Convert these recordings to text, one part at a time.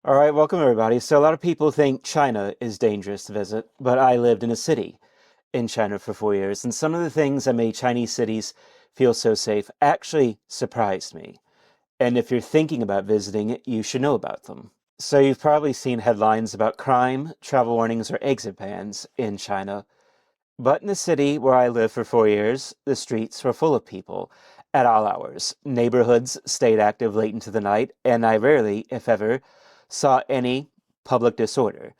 All right, welcome everybody. So, a lot of people think China is dangerous to visit, but I lived in a city in China for 4 years, and some of the things that made Chinese cities feel so safe actually surprised me. And if you're thinking about visiting it, you should know about them. So, you've probably seen headlines about crime, travel warnings, or exit bans in China. But in the city where I lived for 4 years, the streets were full of people at all hours. Neighborhoods stayed active late into the night, and I rarely, if ever, saw any public disorder.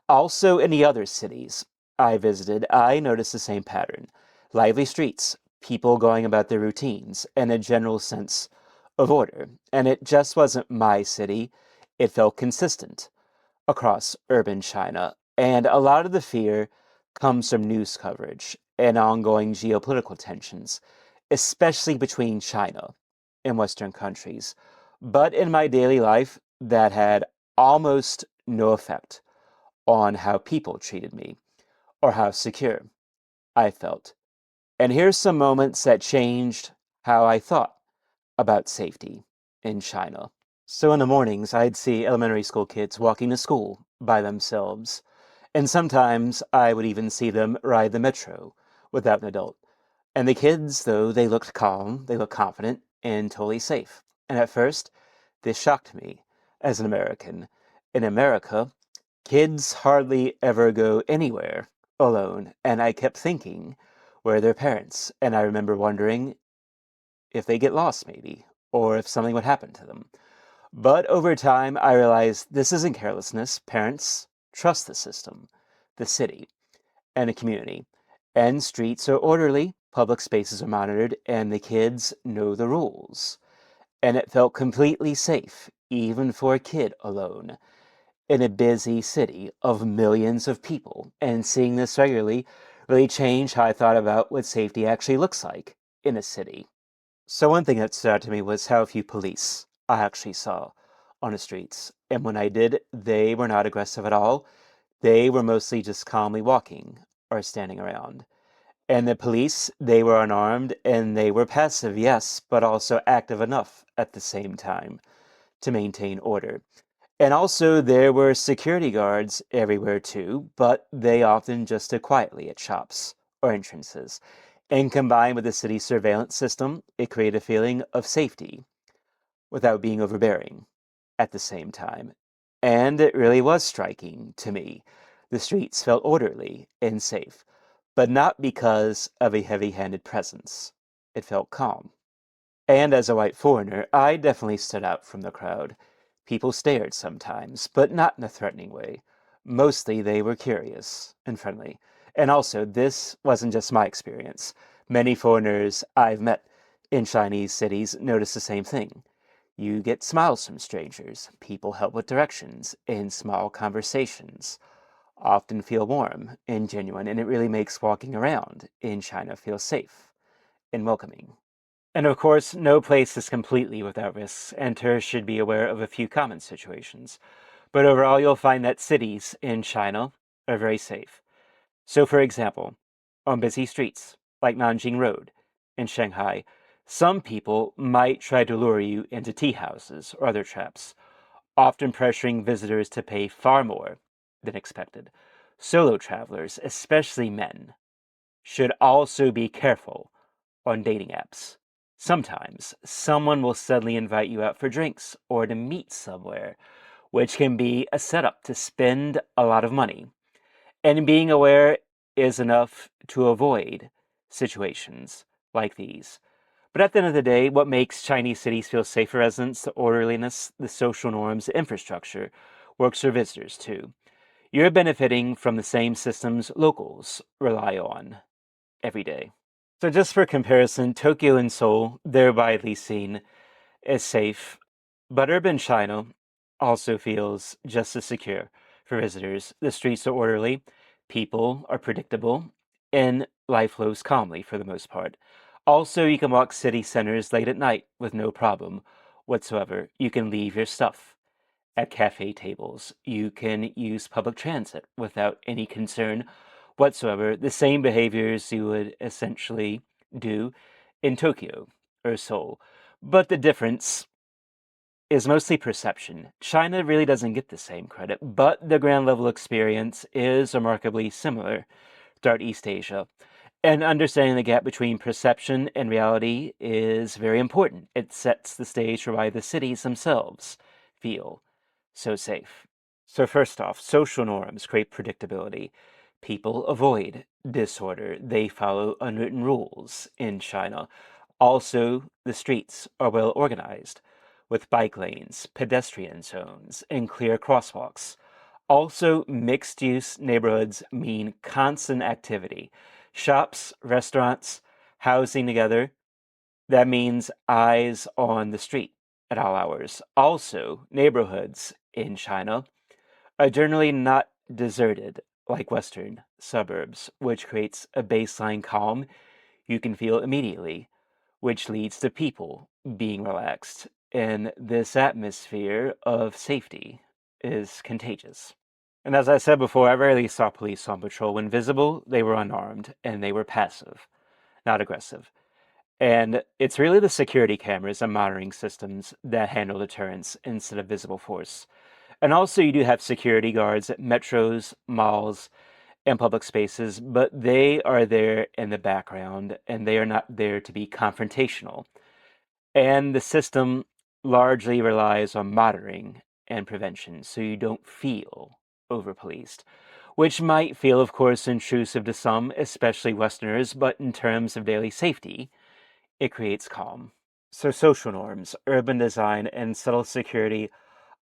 Also, in the other cities I visited, I noticed the same pattern: lively streets, people going about their routines, and a general sense of order. And it just wasn't my city, it felt consistent across urban China. And a lot of the fear comes from news coverage and ongoing geopolitical tensions, especially between China and Western countries. But in my daily life, that had almost no effect on how people treated me or how secure I felt. And here's some moments that changed how I thought about safety in China. So in the mornings, I'd see elementary school kids walking to school by themselves. And sometimes I would even see them ride the metro without an adult. And the kids, though, they looked calm, they looked confident, and totally safe. And at first, this shocked me as an American. In America, kids hardly ever go anywhere alone. And I kept thinking, where are their parents? And I remember wondering if they get lost, maybe, or if something would happen to them. But over time, I realized this isn't carelessness. Parents trust the system, the city, and the community. And streets are orderly, public spaces are monitored, and the kids know the rules. And it felt completely safe, even for a kid alone, in a busy city of millions of people. And seeing this regularly really changed how I thought about what safety actually looks like in a city. So one thing that stood out to me was how few police I actually saw on the streets. And when I did, they were not aggressive at all. They were mostly just calmly walking or standing around. And the police, they were unarmed and they were passive, yes, but also active enough at the same time to maintain order. And also, there were security guards everywhere too, but they often just stood quietly at shops or entrances. And combined with the city's surveillance system, it created a feeling of safety without being overbearing at the same time. And it really was striking to me. The streets felt orderly and safe, but not because of a heavy handed presence. It felt calm. And as a white foreigner, I definitely stood out from the crowd. People stared sometimes, but not in a threatening way. Mostly they were curious and friendly. And also, this wasn't just my experience. Many foreigners I've met in Chinese cities notice the same thing. You get smiles from strangers, people help with directions, and small conversations often feel warm and genuine, and it really makes walking around in China feel safe and welcoming. And of course, no place is completely without risks, and tourists should be aware of a few common situations. But overall, you'll find that cities in China are very safe. So, for example, on busy streets like Nanjing Road in Shanghai, some people might try to lure you into tea houses or other traps, often pressuring visitors to pay far more than expected. Solo travelers, especially men, should also be careful on dating apps. Sometimes someone will suddenly invite you out for drinks or to meet somewhere, which can be a setup to spend a lot of money. And being aware is enough to avoid situations like these. But at the end of the day, what makes Chinese cities feel safe for residents, the orderliness, the social norms, the infrastructure, works for visitors too. You're benefiting from the same systems locals rely on every day. So, just for comparison, Tokyo and Seoul, they're widely seen as safe, but urban China also feels just as secure for visitors. The streets are orderly, people are predictable, and life flows calmly for the most part. Also, you can walk city centers late at night with no problem whatsoever. You can leave your stuff at cafe tables. You can use public transit without any concern whatsoever. The same behaviors you would essentially do in Tokyo or Seoul. But the difference is mostly perception. China really doesn't get the same credit, but the ground level experience is remarkably similar throughout East Asia. And understanding the gap between perception and reality is very important. It sets the stage for why the cities themselves feel so safe. So, first off, social norms create predictability. People avoid disorder, they follow unwritten rules in China. Also, the streets are well organized, with bike lanes, pedestrian zones, and clear crosswalks. Also, mixed use neighborhoods mean constant activity. Shops, restaurants, housing together, that means eyes on the street at all hours. Also, neighborhoods in China are generally not deserted like Western suburbs, which creates a baseline calm you can feel immediately, which leads to people being relaxed. And this atmosphere of safety is contagious. And as I said before, I rarely saw police on patrol. When visible, they were unarmed and they were passive, not aggressive. And it's really the security cameras and monitoring systems that handle deterrence instead of visible force. And also, you do have security guards at metros, malls, and public spaces, but they are there in the background and they are not there to be confrontational. And the system largely relies on monitoring and prevention, so you don't feel over-policed, which might feel, of course, intrusive to some, especially Westerners, but in terms of daily safety, it creates calm. So social norms, urban design, and subtle security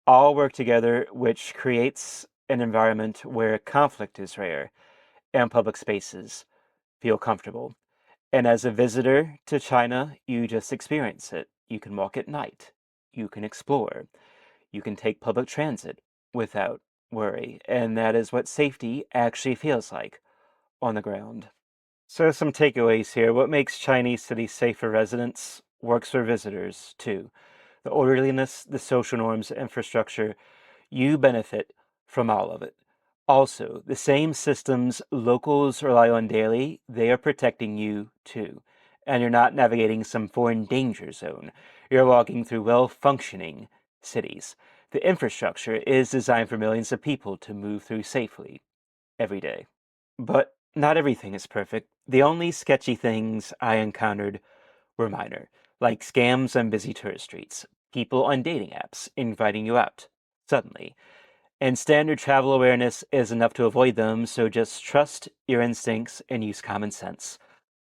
all work together, which creates an environment where conflict is rare and public spaces feel comfortable. And as a visitor to China, you just experience it. You can walk at night. You can explore. You can take public transit without worry. And that is what safety actually feels like on the ground. So, some takeaways here. What makes Chinese cities safe for residents works for visitors too. The orderliness, the social norms, the infrastructure, you benefit from all of it. Also, the same systems locals rely on daily, they are protecting you too. And you're not navigating some foreign danger zone. You're walking through well functioning cities. The infrastructure is designed for millions of people to move through safely every day. But not everything is perfect. The only sketchy things I encountered were minor, like scams on busy tourist streets, people on dating apps inviting you out suddenly, and standard travel awareness is enough to avoid them, so just trust your instincts and use common sense.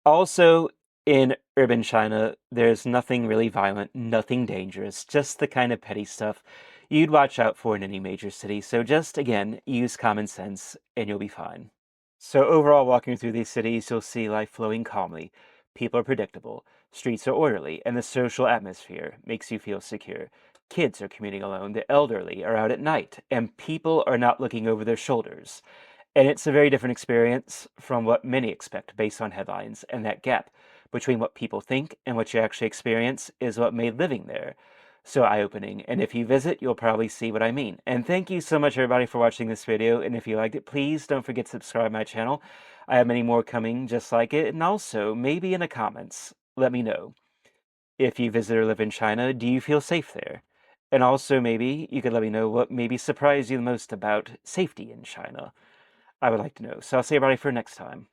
Also, in urban China, there's nothing really violent, nothing dangerous, just the kind of petty stuff you'd watch out for in any major city. So just again, use common sense and you'll be fine. So overall, walking through these cities, you'll see life flowing calmly. People are predictable, streets are orderly, and the social atmosphere makes you feel secure. Kids are commuting alone, the elderly are out at night, and people are not looking over their shoulders. And it's a very different experience from what many expect based on headlines, and that gap between what people think and what you actually experience is what made living there so eye-opening. And if you visit, you'll probably see what I mean. And thank you so much, everybody, for watching this video. And if you liked it, please don't forget to subscribe to my channel. I have many more coming just like it. And also, maybe in the comments, let me know. If you visit or live in China, do you feel safe there? And also, maybe you could let me know what maybe surprised you the most about safety in China. I would like to know. So I'll see everybody for next time.